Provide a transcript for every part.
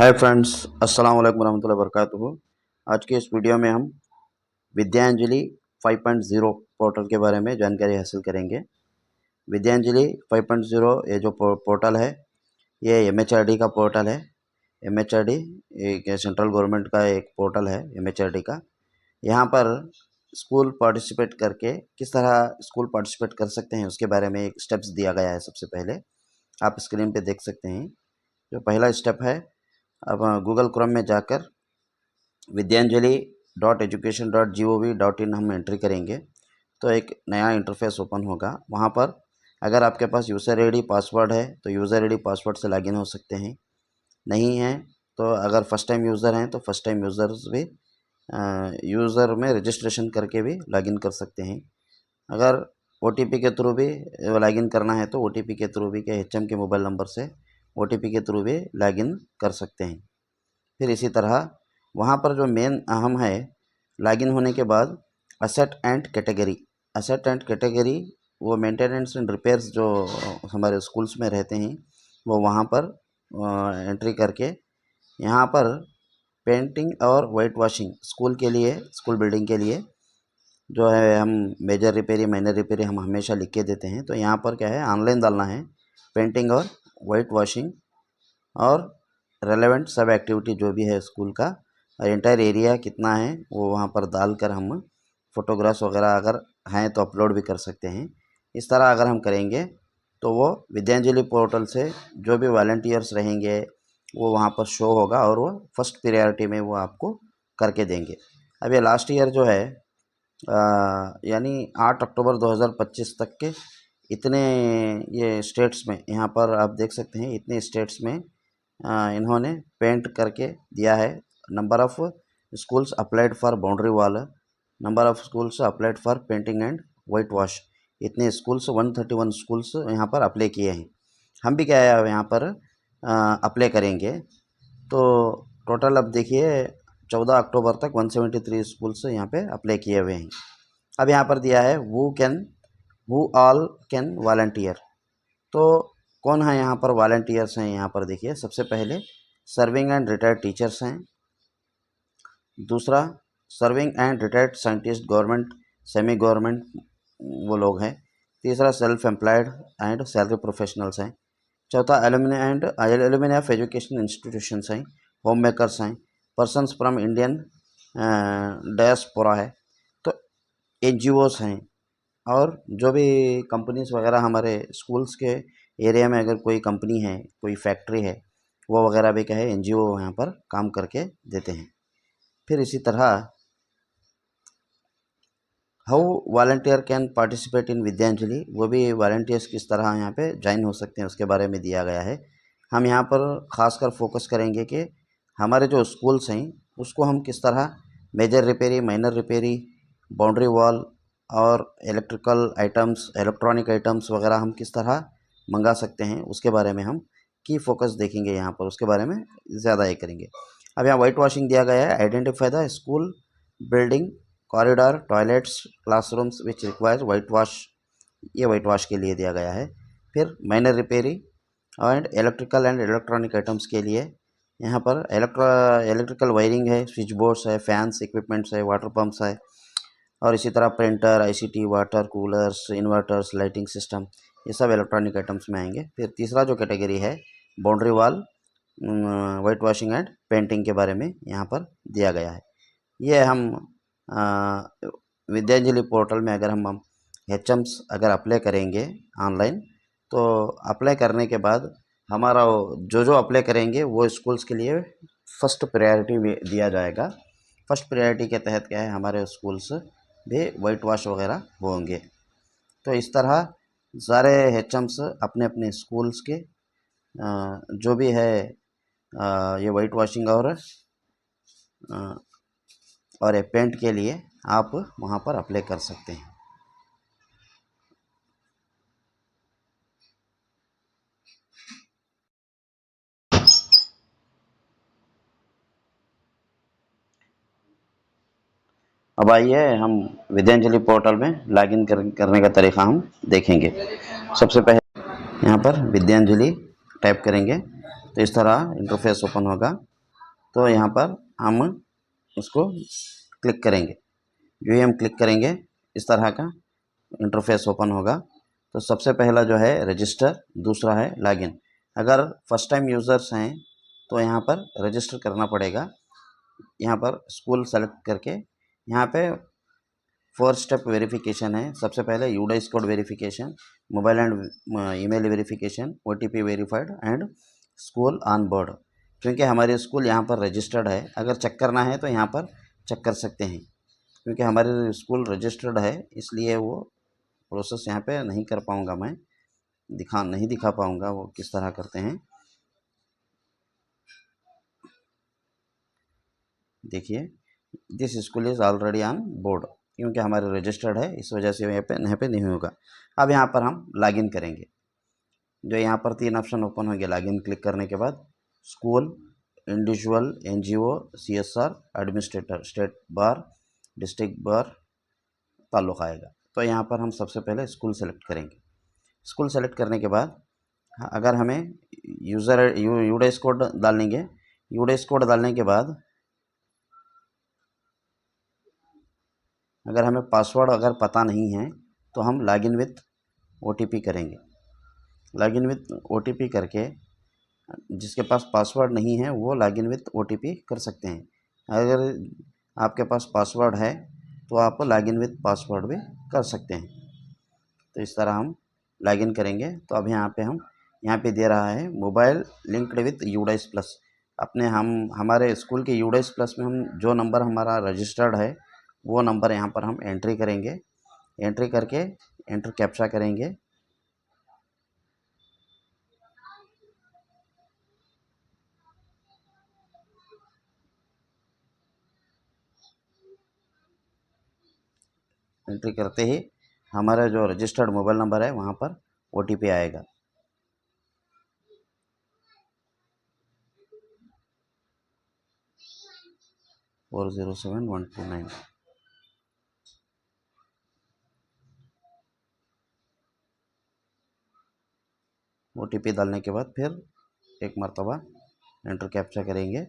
Hi friends, अस्सलाम वालेकुम रहमतुल्लाहि व बरकातुहू। आज के इस वीडियो में हम विद्यांजलि 5.0 पोर्टल के बारे में जानकारी हासिल करेंगे। विद्यांजलि 5.0 ये जो पोर्टल है, ये एमएचआरडी का पोर्टल है। एमएचआरडी एक सेंट्रल गवर्नमेंट का एक पोर्टल है एमएचआरडी का। यहाँ पर स्कूल पार्टिसिपेट करके किस तरह स्कूल पार्टिसिपेट कर सकते हैं उसके बारे में एक स्टेप्स दिया गया है। सबसे पहले आप स्क्रीन पे देख सकते हैं, जो पहला स्टेप है, अब गूगल क्रोम में जाकर vidyанjali.education.gov.in हम एंट्री करेंगे तो एक नया इंटरफेस ओपन होगा। वहाँ पर अगर आपके पास यूज़र आईडी पासवर्ड है तो यूज़र आईडी पासवर्ड से लॉगिन हो सकते हैं। नहीं है तो अगर फर्स्ट टाइम यूज़र हैं तो फर्स्ट टाइम यूज़र्स भी यूज़र में रजिस्ट्रेशन करके भी लॉगिन कर सकते हैं। अगर ओटीपी के थ्रू भी लॉगिन करना है तो ओटीपी के थ्रू भी एचएम के मोबाइल नंबर से ओटीपी के थ्रू भी लॉगिन कर सकते हैं। फिर इसी तरह वहाँ पर जो मेन अहम है, लॉगिन होने के बाद असेट एंड कैटेगरी वो मेंटेनेंस एंड रिपेयर्स जो हमारे स्कूल्स में रहते हैं वो वहाँ पर एंट्री करके यहाँ पर पेंटिंग और वाइट वॉशिंग स्कूल के लिए, स्कूल बिल्डिंग के लिए जो है, हम मेजर रिपेयरी माइनर रिपेयरी हम हमेशा लिख के देते हैं। तो यहाँ पर क्या है, ऑनलाइन डालना है पेंटिंग और वाइट वॉशिंग और रेलेवेंट सब एक्टिविटी जो भी है स्कूल का और एंटायर एरिया कितना है वो वहाँ पर डालकर हम फ़ोटोग्राफ्स वगैरह अगर हैं तो अपलोड भी कर सकते हैं। इस तरह अगर हम करेंगे तो वो विद्यांजलि पोर्टल से जो भी वॉलंटियर्स रहेंगे वो वहाँ पर शो होगा और वो फर्स्ट प्रायोरिटी में वो आपको करके देंगे। अब ये लास्ट ईयर जो है यानी 8 अक्टूबर 2025 तक के इतने ये स्टेट्स में, यहाँ पर आप देख सकते हैं इतने स्टेट्स में इन्होंने पेंट करके दिया है। Number of schools applied for boundary wall, number of schools applied for painting and white wash, इतने स्कूल्स 131 स्कूल्स यहाँ पर अप्लाई किए हैं। हम भी क्या है यहाँ पर अप्लाई करेंगे तो टोटल अब देखिए 14 अक्टूबर तक 173 स्कूल्स यहाँ पे अप्लाई किए हुए हैं। अब यहाँ पर दिया है हु ऑल कैन वॉलंटियर। तो कौन है यहाँ पर वॉलंटियर्स हैं, यहाँ पर देखिए सबसे पहले सर्विंग एंड रिटायर्ड टीचर्स हैं, दूसरा serving and retired scientist government semi government वो लोग हैं, तीसरा self employed and salary professionals हैं, चौथा एलुमनी ऑफ एजुकेशन इंस्टीट्यूशंस हैं, होम मेकर्स हैं, पर्सनस फ्रॉम इंडियन डायस्पोरा है, तो एनजीओस हैं, और जो भी कंपनीज वगैरह हमारे स्कूल्स के एरिया में अगर कोई कंपनी है, कोई फैक्ट्री है, वो वगैरह भी क्या है एनजीओ यहाँ पर काम करके देते हैं। फिर इसी तरह how volunteer can participate in Vidyanjali, वो भी वॉलंटियर्स किस तरह यहाँ पे ज्वाइन हो सकते हैं उसके बारे में दिया गया है। हम यहाँ पर ख़ासकर फोकस करेंगे कि हमारे जो स्कूल्स हैं उसको हम किस तरह मेजर रिपेयरी माइनर रिपेयरी बाउंड्री वॉल और इलेक्ट्रिकल आइटम्स इलेक्ट्रॉनिक आइटम्स वगैरह हम किस तरह मंगा सकते हैं उसके बारे में हम की फोकस देखेंगे। यहाँ पर उसके बारे में ज़्यादा ये करेंगे। अब यहाँ वाइट वॉशिंग दिया गया है, identify the school building corridor toilets classrooms which requires white wash, ये वाइट वॉश के लिए दिया गया है। फिर माइनर रिपेयरी and electrical and electronic items के लिए यहाँ पर इलेक्ट्रिकल वायरिंग है, स्विच बोर्ड्स है, फैंस इक्विपमेंट्स है, वाटर पम्प्स है, और इसी तरह printer ICT water coolers inverters lighting system, ये सब इलेक्ट्रॉनिक आइटम्स में आएंगे। फिर तीसरा जो कैटेगरी है boundary wall white washing and painting के बारे में यहाँ पर दिया गया है। ये हम विद्यांजलि पोर्टल में अगर हम एचएम्स अगर अप्लाई करेंगे ऑनलाइन, तो अप्लाई करने के बाद हमारा जो अप्लाई करेंगे वो स्कूल्स के लिए फर्स्ट प्रायोरिटी दिया जाएगा। फर्स्ट प्रायोरिटी के तहत क्या है हमारे स्कूल्स भी वाइट वॉश वगैरह होंगे। तो इस तरह सारे एचएम्स अपने अपने स्कूल्स के जो भी है ये वाइट वॉशिंग और ये पेंट के लिए आप वहाँ पर अप्लाई कर सकते हैं। अब आइए हम विद्यांजलि पोर्टल में लॉगिन करने का तरीका हम देखेंगे। सबसे पहले यहाँ पर विद्यांजलि टाइप करेंगे तो इस तरह इंटरफेस ओपन होगा। तो यहाँ पर हम इसको क्लिक करेंगे। जो ही हम क्लिक करेंगे इस तरह का इंटरफेस ओपन होगा। तो सबसे पहला जो है रजिस्टर, दूसरा है लॉगिन। अगर फर्स्ट टाइम यूज़र्स हैं तो यहाँ पर रजिस्टर करना पड़ेगा। यहाँ पर स्कूल सेलेक्ट करके यहाँ पे 4 स्टेप वेरिफिकेशन है। सबसे पहले UDISE code verification, mobile and email verification, OTP verified and school on board. क्योंकि हमारे स्कूल यहाँ पर रजिस्टर्ड है, अगर चेक करना है तो यहाँ पर चेक कर सकते हैं। क्योंकि हमारे स्कूल रजिस्टर्ड है इसलिए वो प्रोसेस यहाँ पे नहीं कर पाऊँगा, मैं नहीं दिखा पाऊँगा वो किस तरह करते हैं। देखिए, this school is already on board, क्योंकि हमारे रजिस्टर्ड है इस वजह से यहाँ पे नहीं होगा। अब यहाँ पर हम लॉगिन करेंगे। जो यहाँ पर 3 ऑप्शन ओपन होंगे लॉगिन क्लिक करने के बाद, school, individual, NGO, CSR, administrator, state bar, district bar, ताल्लुक़ आएगा। तो यहाँ पर हम सबसे पहले स्कूल सेलेक्ट करेंगे। स्कूल सेलेक्ट करने के बाद अगर हमें यूडाइस कोड डालेंगे। यूडाइस कोड डालने के बाद अगर हमें पासवर्ड अगर पता नहीं है तो हम लॉगिन विथ ओटीपी करेंगे। लॉगिन विथ ओटीपी करके जिसके पास पासवर्ड नहीं है वो लॉगिन विथ ओटीपी कर सकते हैं। अगर आपके पास पासवर्ड है तो आप लॉगिन विथ पासवर्ड भी कर सकते हैं। तो इस तरह हम लॉगिन करेंगे। तो अब यहाँ पे दे रहा है mobile linked with UDISE plus. हमारे स्कूल के यूडाइस प्लस में हम जो नंबर हमारा रजिस्टर्ड है वो नंबर यहाँ पर हम एंट्री करेंगे। एंट्री करके एंटर कैप्चा करेंगे। एंट्री करते ही हमारा जो रजिस्टर्ड मोबाइल नंबर है वहाँ पर ओटीपी आएगा। और 07129। ओटीपी डालने के बाद फिर एक मरतबा एंटर कैप्चा करेंगे।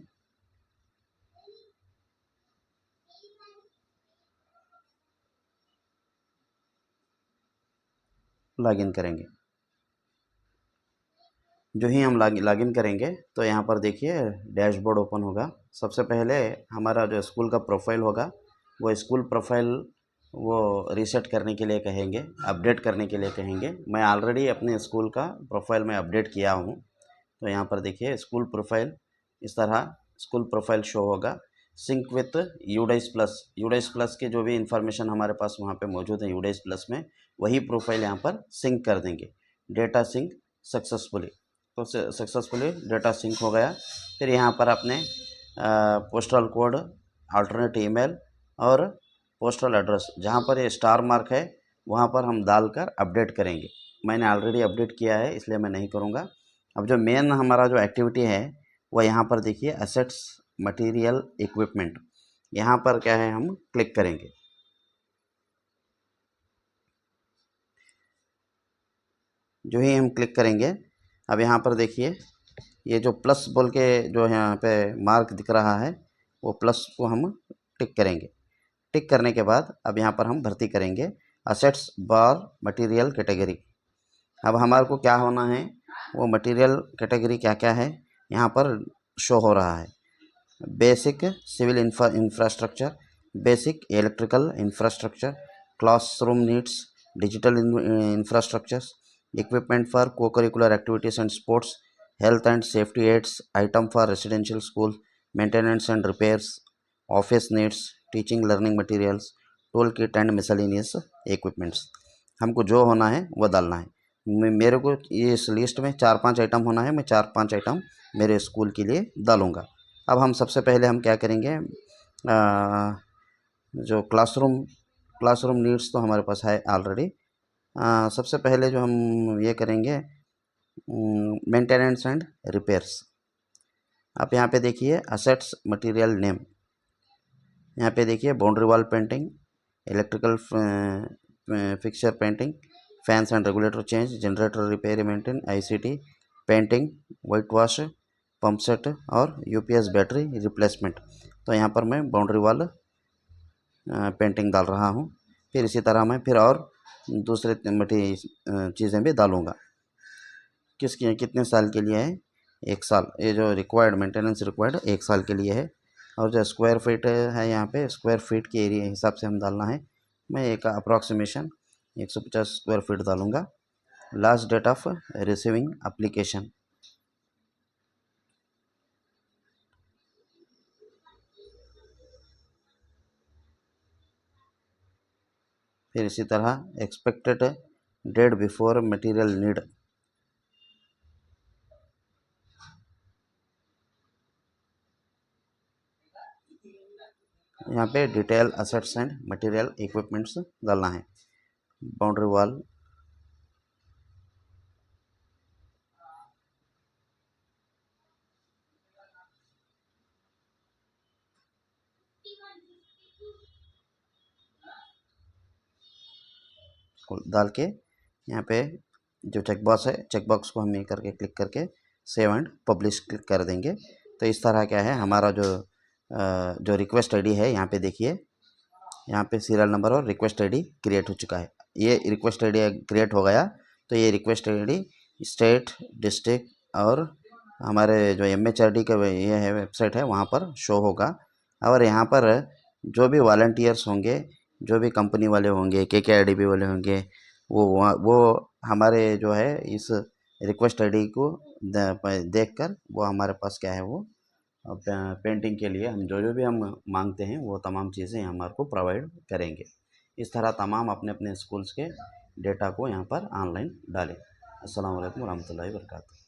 लॉगिन करेंगे। जो ही हम लॉगिन करेंगे तो यहाँ पर देखिए डैशबोर्ड ओपन होगा। सबसे पहले हमारा जो स्कूल का प्रोफाइल होगा वो स्कूल प्रोफाइल वो रीसेट करने के लिए कहेंगे, अपडेट करने के लिए कहेंगे। मैं ऑलरेडी अपने स्कूल का प्रोफाइल में अपडेट किया हूँ। तो यहाँ पर देखिए स्कूल प्रोफाइल इस तरह स्कूल प्रोफाइल शो होगा। Sync with UDISE plus, UDISE plus के जो भी इंफॉर्मेशन हमारे पास वहाँ पे मौजूद है यूडाइस प्लस में, वही प्रोफाइल यहाँ पर सिंक कर देंगे। Data sink successfully. तो सक्सेसफुली डेटा सिंक हो गया। फिर यहाँ पर अपने पोस्टल कोड, अल्टरनेट ईमेल और पोस्टल एड्रेस जहाँ पर ये स्टार मार्क है वहाँ पर हम डालकर अपडेट करेंगे। मैंने ऑलरेडी अपडेट किया है इसलिए मैं नहीं करूँगा। अब जो मेन हमारा जो एक्टिविटी है वो यहाँ पर देखिए असेट्स, मटेरियल, इक्विपमेंट। यहाँ पर क्या है हम क्लिक करेंगे। जो ही हम क्लिक करेंगे अब यहाँ पर देखिए ये जो प्लस बोल के जो यहाँ पे मार्क दिख रहा है वो प्लस को हम टिक करेंगे। टिक करने के बाद अब यहाँ पर हम भर्ती करेंगे असेट्स बार मटेरियल कैटेगरी। अब हमारे को क्या होना है वो मटेरियल कैटेगरी क्या क्या है यहाँ पर शो हो रहा है। Basic civil infrastructure, basic electrical infrastructure, classroom needs, digital infrastructures, equipment for co-curricular activities and sports, health and safety aids, item for residential school, maintenance and repairs, office needs, teaching learning materials, tool kit and miscellaneous equipments। हमको जो होना है वो डालना है। मेरे को ये इस लिस्ट में 4-5 आइटम होना है, मैं 4-5 आइटम मेरे स्कूल के लिए डालूँगा। अब हम सबसे पहले हम क्या करेंगे, जो क्लासरूम नीड्स तो हमारे पास है ऑलरेडी। सबसे पहले जो हम ये करेंगे मेंटेनेंस एंड रिपेयर्स। आप यहाँ पे देखिए असेट्स मटेरियल नेम, यहाँ पे देखिए boundary wall painting, electrical fixture painting, fans and regulator change, generator repair maintain, ICT painting, white wash, pump set और यूपीएस बैटरी रिप्लेसमेंट। तो यहाँ पर मैं बाउंड्री वॉल पेंटिंग डाल रहा हूँ। फिर इसी तरह मैं फिर और दूसरे चीज़ें भी डालूँगा। कितने साल के लिए है? 1 साल। ये जो रिक्वायर्ड मेंटेनेंस रिक्वायर्ड 1 साल के लिए है। और जो स्क्वायर फीट है यहाँ पे स्क्वायर फीट के एरिया हिसाब से हम डालना है। मैं एक अप्रॉक्सीमेशन 150 स्क्वायर फीट डालूँगा। Last date of receiving application. फिर इसी तरह expected date before material need. यहाँ पे detail assets and material equipments डालना है। बाउंड्री वॉल को डाल के यहाँ पे जो चेकबॉक्स है चेकबॉक्स को हम ये करके क्लिक करके सेव एंड पब्लिश क्लिक कर देंगे। तो इस तरह क्या है हमारा जो रिक्वेस्ट आईडी है यहाँ पे देखिए, यहाँ पे सीरियल नंबर और रिक्वेस्ट आईडी क्रिएट हो चुका है। ये रिक्वेस्ट आईडी क्रिएट हो गया तो ये रिक्वेस्ट आईडी स्टेट डिस्ट्रिक्ट और हमारे जो एमएचआरडी का ये है वेबसाइट है वहाँ पर शो होगा। और यहाँ पर जो भी वॉलंटियर्स होंगे, जो भी कंपनी वाले होंगे, केकेआरडीबी वाले होंगे, वो हमारे जो है इस रिक्वेस्ट आईडी को देखकर वो हमारे पास क्या है वो पेंटिंग के लिए हम जो भी हम मांगते हैं वो तमाम चीज़ें हमारे को प्रोवाइड करेंगे। इस तरह तमाम अपने अपने स्कूल्स के डेटा को यहाँ पर ऑनलाइन डालें। अस्सलाम वालेकुम रहमतुल्लाहि व बरकातहू।